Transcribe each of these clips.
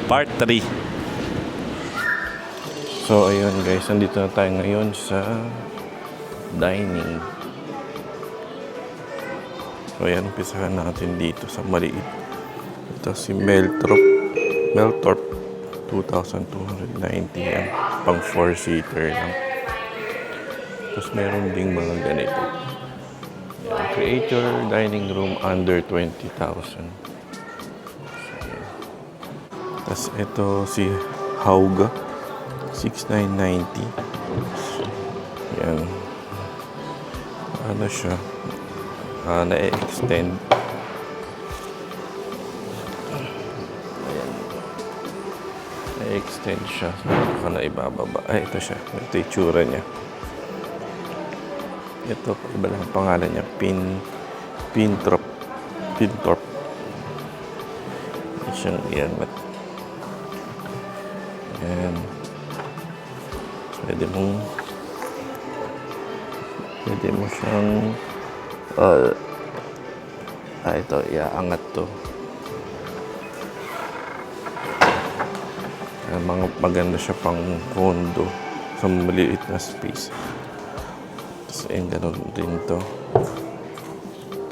Part 3. So ayun guys, nandito na tayo ngayon sa dining. So ayan, umpisahan natin dito sa maliit. Ito si Meltorp 2,290 yan. Pang 4-seater lang. Tapos meron ding mga ganito. Yan, create your dining room under 20,000. Tapos ito si Hauga 6,990. Yan. Ano siya? Na-extend. Ayan. Na-extend siya. Baka na ibababa. Ay, ito siya. Ito yung tsura niya. Ito, iba lang ang pangalan niya. Pintorp. Ito siyang yan. Ayan. Pwede mo siyang ito, iaangat to. Maganda siya pang condo sa maliit na space. Tapos ayun, ganun din to.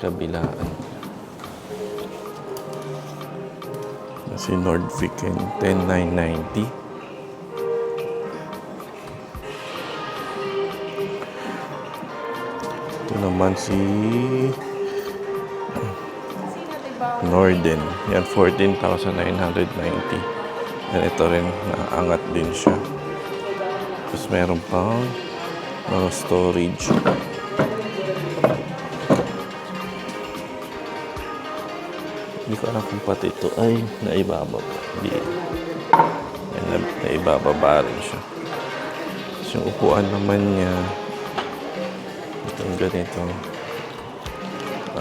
Kabilaan. Si Nordviken 10,990. Ito naman si Norden. Yan, 14,990. Yan, ito rin, naangat din siya. Tapos meron pang mga storage. Hindi ko alam kung pati ito ay naibababa. Hindi. Yan, naibababa rin siya. Tapos yung upuan naman niya, itong ganito,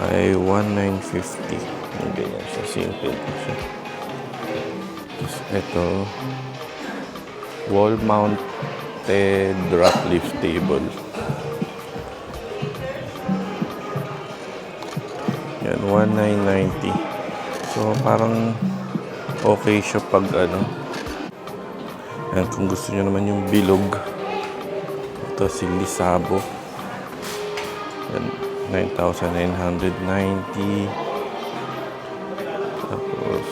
ay 1,950. Yung ganyan siya. Simple siya. Tapos ito, wall-mounted drop lift table. Yan, 1,990. So, parang okay siya pag ano. Yan, kung gusto nyo naman yung bilog. Ito si Lisabo. Yan, 9,990. Tapos,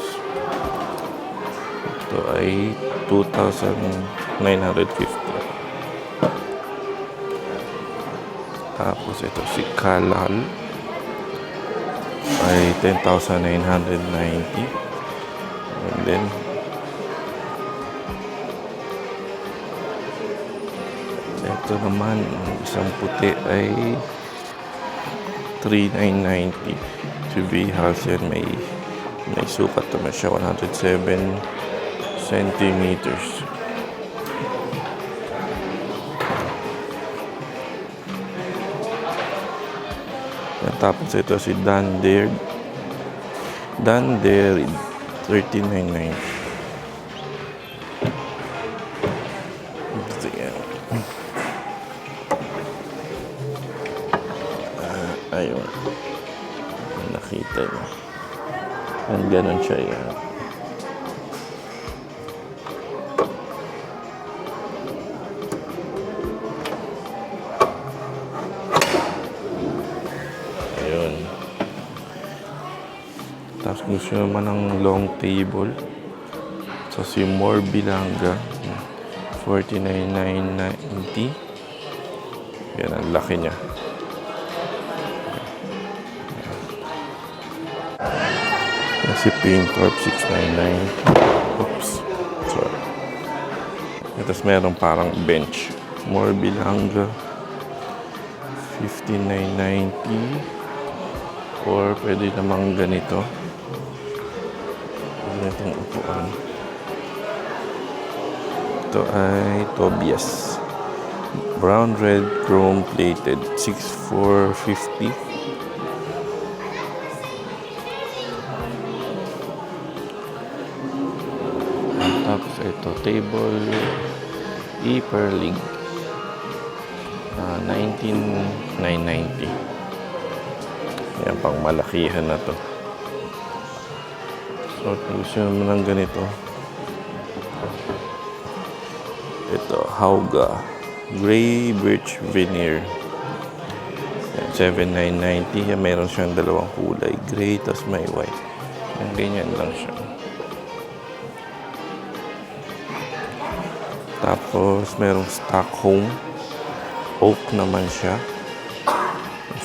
ito ay 2,950. Tapos, ito si Kalal. Ay 10,990. And then ito naman isang puti ay 3,990. to V-House yan, may sukat naman siya, 107 centimeters. Tapos ito si Danderid 13,990. Ayun, nakita niyo. Ganun siya yan. Tapos gusto naman ng long table. So si Morbilanga 49,990. Yan, ang laki niya. Si Pintorp 6,990. Oops, sorry. Tapos meron parang bench. Morbilanga 59,990. Or pwede namang ganito. Itong upuan. Ito ay Tobias. Brown, red, chrome plated. 6,450. Tapos ito, table E-Perlig. 19,990. Yan, pang malakihan na to. So, gusto naman ng ganito. Ito, Hauga. Gray Birch Veneer. Yan, 7,990. Yan, meron siyang dalawang kulay. Gray, tas may white. Yan, ganyan lang siya. Tapos, merong Stockholm. Oak naman siya.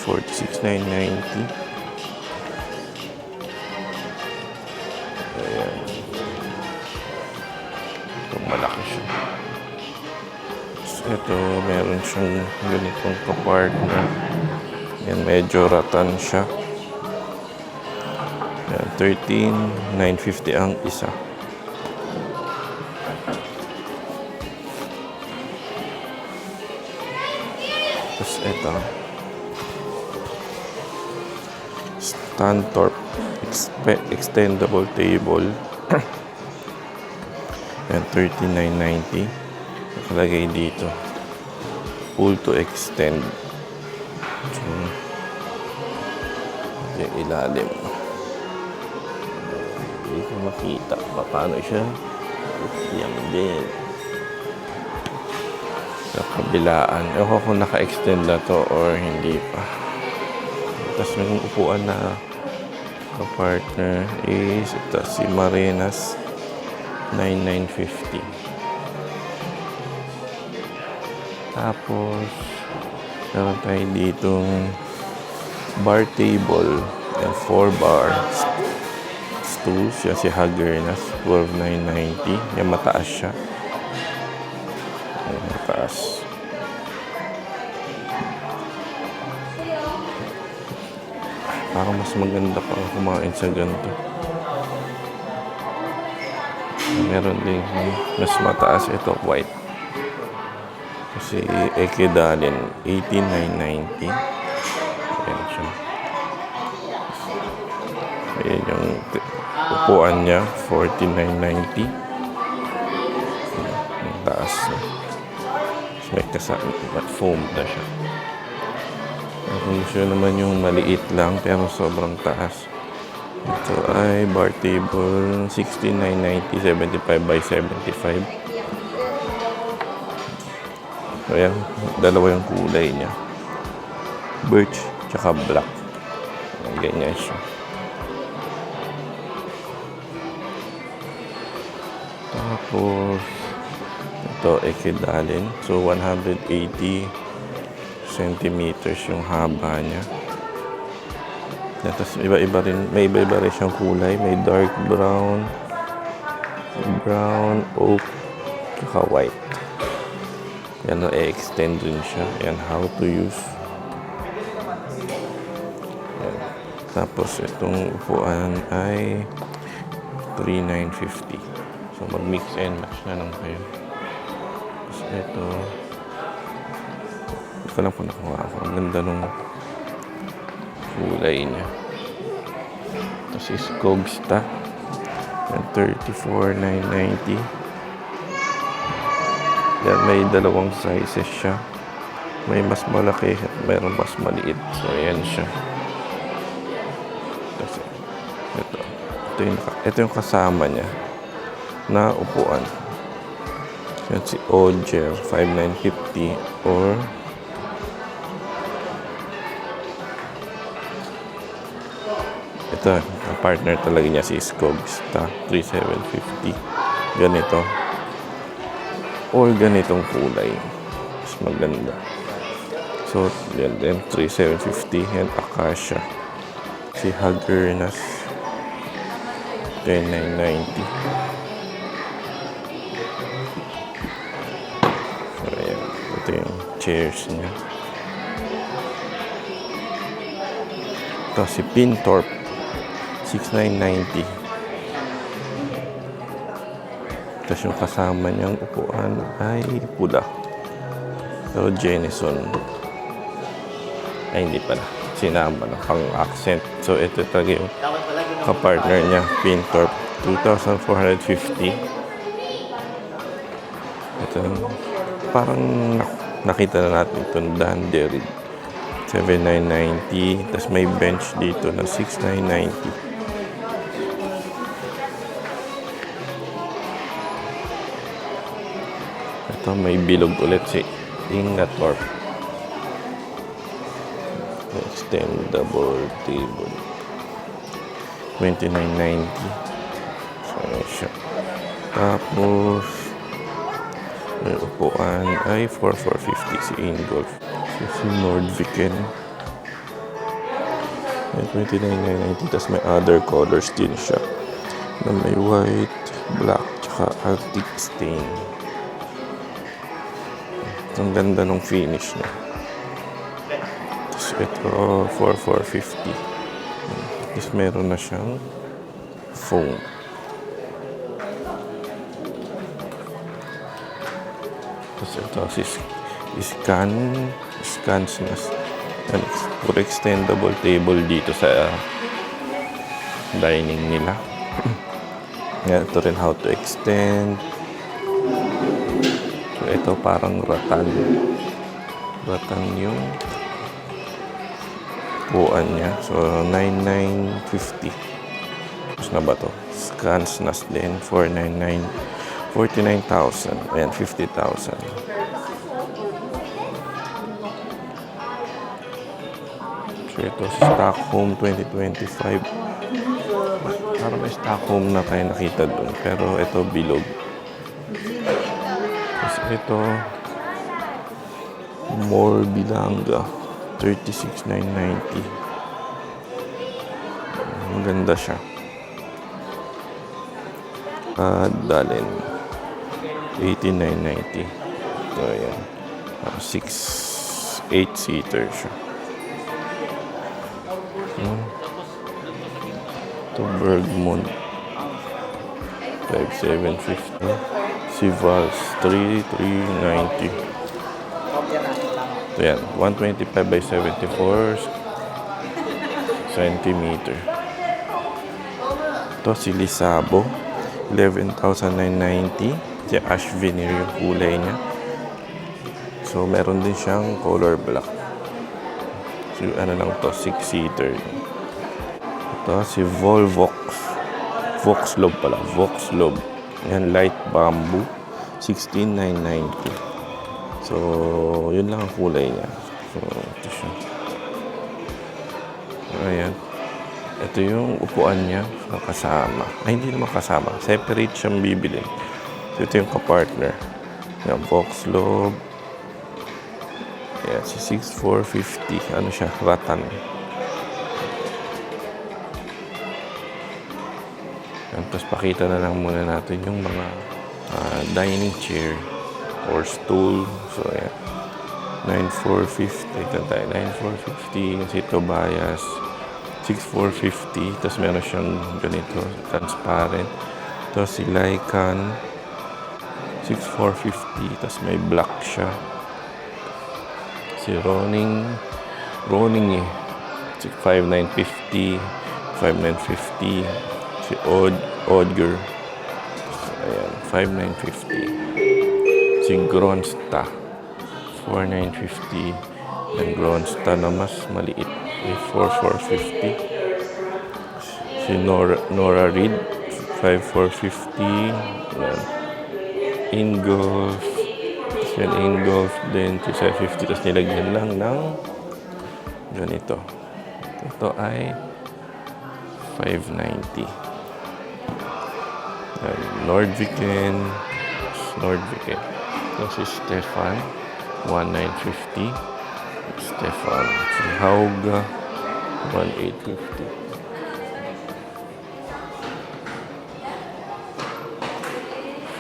46,990. Ayan. Ito, malaki siya. Ito, meron siyang ganitong kapartner. Yan, medyo ratan siya. Yan, 13,950 ang isa. Tapos ito, Stanthorpe extendable table. Yan, 39,990. Nakalagay dito, pull to extend. So, yung ilalim. Hindi ko makita paano siya. Yan din. Sa kabilaan. Ewan kung naka-extend na to or hindi pa. Tapos yung upuan na ka-partner is ito, si Marinas 9,950. Tapos meron tayo ditong bar table and 4 bar stools. Yan si Hagernas 12,990. Yan, mataas siya. Yan, mataas. Parang mas maganda pang kumain sa ganito. Meron din mas mataas, ito white. Kasi Ekedalin 18,990. Ayan siya. Ayan yung upuan niya 49,990. Ang taas. May kasama foam na siya. Kung gusto naman yung maliit lang pero sobrang taas. Ito ay bar table 16,990, 75 by 75. So yan, dalawa yung kulay niya. Birch tsaka black. Ganyan siya. Tapos ito Ekedalin. So 180 centimeters yung haba niya. Tapos iba-iba rin, may iba-iba rin siyang kulay. May dark brown, oak, tsaka white. Yan, na-extend rin siya. Yan, how to use. Yan. Tapos itong upuan ay 3,950. So mag-mix and match na lang kayo. Tapos ito, hindi ko lang po nakuha ako. Ang ganda nung kulay niya. Tapos is Kogsta. Yan, 34,990. Yan, may dalawang sizes siya. May mas malaki at mayroong mas maliit. So, ayan siya. Tapos, ito yung kasama niya na upuan. Yan si Oger 5,950 or ito, ang partner talaga niya si Kogsta 3,750. Ganito. Or ganitong kulay. Mas maganda. So, yan din. 3,750. Yan, Acacia. Si Hagernas 10,990. So, ayan. Ito yung chairs niya. Ito si Pinthorpe 6,990. Tapos yung kasama niyang upuan ay pula. Pero Jenison. Ay, hindi pala. Sinama na pang accent. So, ito talaga yung kapartner niya. Pinthorpe. 2,450. Ito. Parang nakita na natin itong Danderid. 7,990. Tapos may bench dito na 6,990. Ito may bilog ulit si Ingatorp. Extendable table. 29.90. So, ayan siya. Tapos, may upuan ay 4,450 si Ingolf. So, si Nordviken. May 29,990. Tapos may other colors din siya. Na may white, black, tsaka antique stain. Ang ganda ng finish niya. Tapos ito, 4,450. Tapos meron na siyang foam. Tapos ito, scans na for extendable table dito sa dining nila. Yan, ito rin how to extend. So ito parang rattan. Rattan yung upuan niya. So 9,950. Tapos na ba to? Scans nas din. 499. 49,000. Ayan, 50,000. So ito si Stockholm 2025. Parang may Stockholm na tayo nakita dun. Pero ito bilog. Tapos ito More Bilanga 36,990. Maganda siya. Dalin 18,990. So ayan, 8-seater siya. Ito Bergmont 5,750. Si Vals 3,390. So yan, 125 by 74 centimeter. Ito si Lisabo 11,990. Si ash veneer yung kulay niya. So meron din siyang color black. So ano lang to, 6-seater. Ito si Volvox. Voxlob pala, Voxlob. Yan, light bamboo 16,990. So yun lang ang kulay niya. So ito siya. Ayan. Ito yung upuan niya na kasama. Ay, hindi naman kasama. Separate siyang bibili. So, ito yung kapartner. Yan, Voxlob. Yan, si 6,450. Ano siya? Rattan. Yan, tapos pakita na lang muna natin yung mga dining chair or stool. So, yan. 9,450. Ito tayo. 9,450. Kasi ito bias. 6,450. Tapos meron siyang ganito, transparent. Tapos si Lycan 6,450. Tapos may black siya. Si Roning 5,950. 5,950. Si Odger. Ayan, 5,950. Si Gronsta 4,950. Yung Gronsta na mas maliit. 4,450. Si Nora Reed 5,450. Yan. Ingolf. Yan, Ingolf din 2,750. Tapos nilagyan lang ng ganito. Ito ay 590. Yan. Nordviken. Ito si Stefan 1,950. Stefan. Si Hauga 1,850.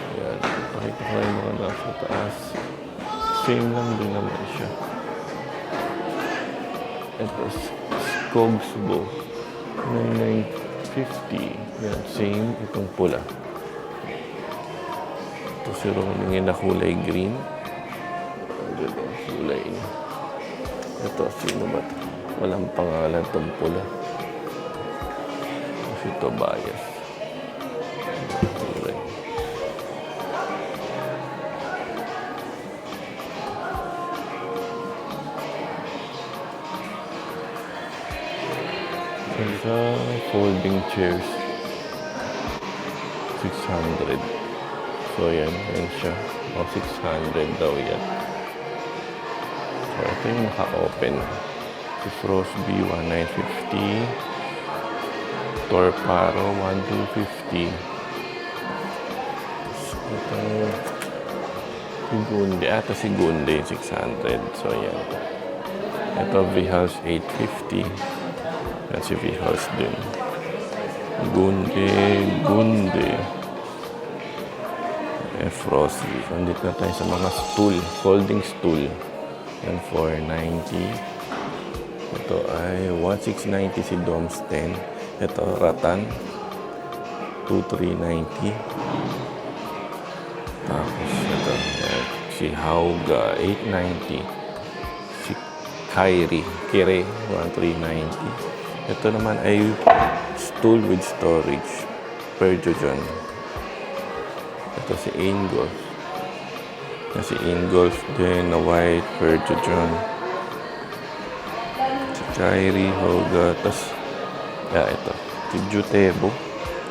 Ayan. Pakita ko yung mga nasa taas. Same lang din naman siya. Ito, Skogsbo 9,950. Yan, same. Itong pula. Ito si Roning na kulay green. Ang ganda kulay niya. Ito, sino ba ito? Walang pangalan itong pula. Kasi ito bias. Kulay. Sa folding chairs 600. So yan, yan siya. O 600 daw yan. So, ito yung naka-open. Si Frostbee, 1950. Torparo, 1250. Ito, si Gunde. Ito si Gunde, 600. So, yan. Ito, V-House, 850. Yan si V-House din. Gunde. Frosty. Andito na tayo sa mga stool. Folding stool. Yan, 490. Ito ay 1690 si Doms 10. Ito, Ratan. 2390. Tapos, ito. Si Hauga, 890. Si Kire, 1390. Ito naman ay stool with storage. Perjojon. Ito si Ingolf. Si Ingolf din na white, Perjojon. Si Kyrie, Hoga. Tapos, ito. Si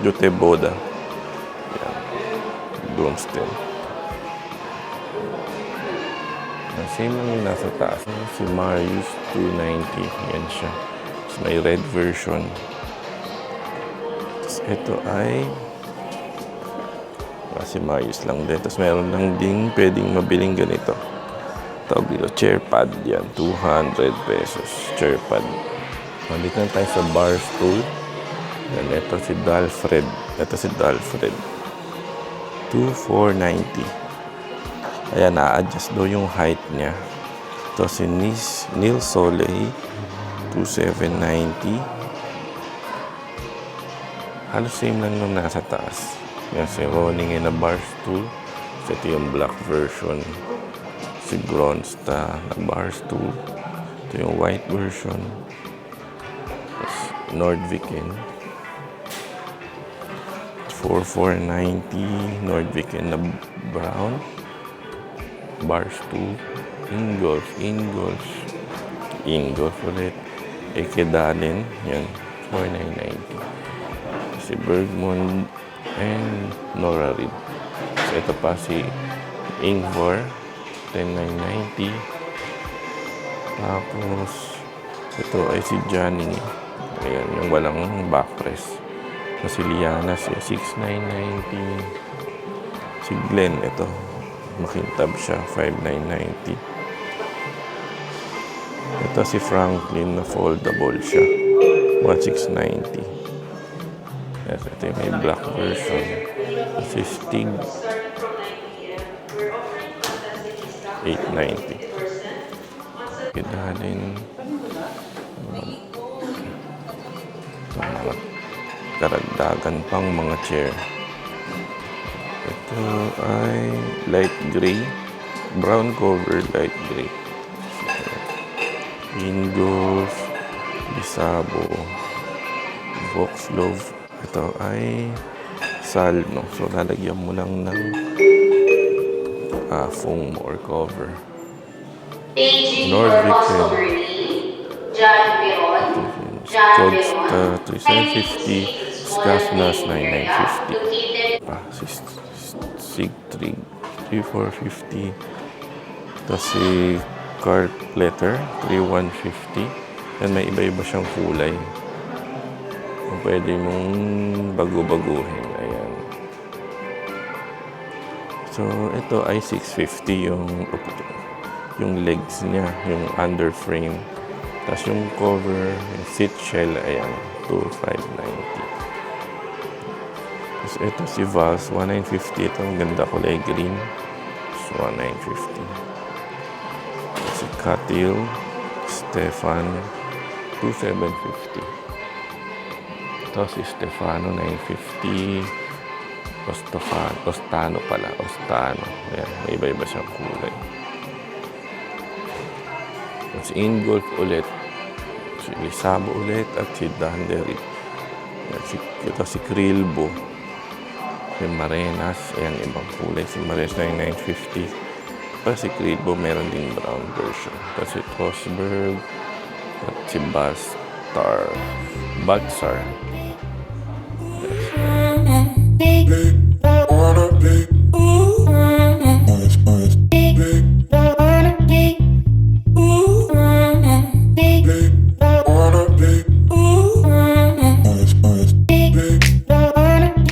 Juteboda. Yan. Doomsday. Same lang yung nasa taas. Si Marius, 290. Yan siya. Tapos may red version. Tapos ito ay si Marius lang din. Tapos meron lang din pwedeng mabiling ganito. Tawag dito, chair pad. Yan, 200 pesos. Chair pad. Dito na tayo sa bar stool. Yan, ito si Dalfred. 2490. Ayan, na-adjust daw yung height niya. Ito si Neil Soleil. 2790. Halos same lang nung nasa taas. Yan si Roning na bar stool. So, ito yung black version. Si Gronsta na bar stool. Ito yung white version. Nordviken. 4490. Nordviken na brown. Bar stool. Ingolf ulit. Ekedalin. Yan. 4990. Si Bergmond and Nora Reed. So, ito pa si Ingvar, 10990. Tapos, ito ay si Johnny. Ayan, yung walang backpress. So, si Liana, 6990. Si Glenn, ito. Makintab siya, 5990. Ito si Franklin na foldable siya. 1690. Yes, ito yung may black version. This is Stig. 890. Kidalin. Mga karagdagan pang mga chair. Ito ay light gray. Brown cover, light gray. Ingolf. Bisabo. Voxlove. Ito ay salno. So, lalagyan mo lang ng foam or cover. Nordviken. Codsta 3750. Skafnas 9950. Sigtrig 3450. Ito si Cart Letter 3150. Yan, may iba-iba siyang kulay. Pwede mong bago-baguhin. Ayan. So, ito ay 650 yung legs niya, yung underframe. Tapos yung cover, yung seat shell, ayan, 2590. Tapos ito si Vals, 1950. Ito, ang ganda kulay green. So, 1950. Si Katil, Stefan, 2750. Ito si Stefano, 950. Ostano. Ayan, may iba-iba siyang kulay. Si Ingolf ulit. Si Lisabo ulit. At si Dandery. Ito si Krilbo. Si Marenas. Ayan, ibang kulay. Si Marenas na 950. Pero si Krilbo, meron ding brown version. Ito si Tosberg. At si Baltzar.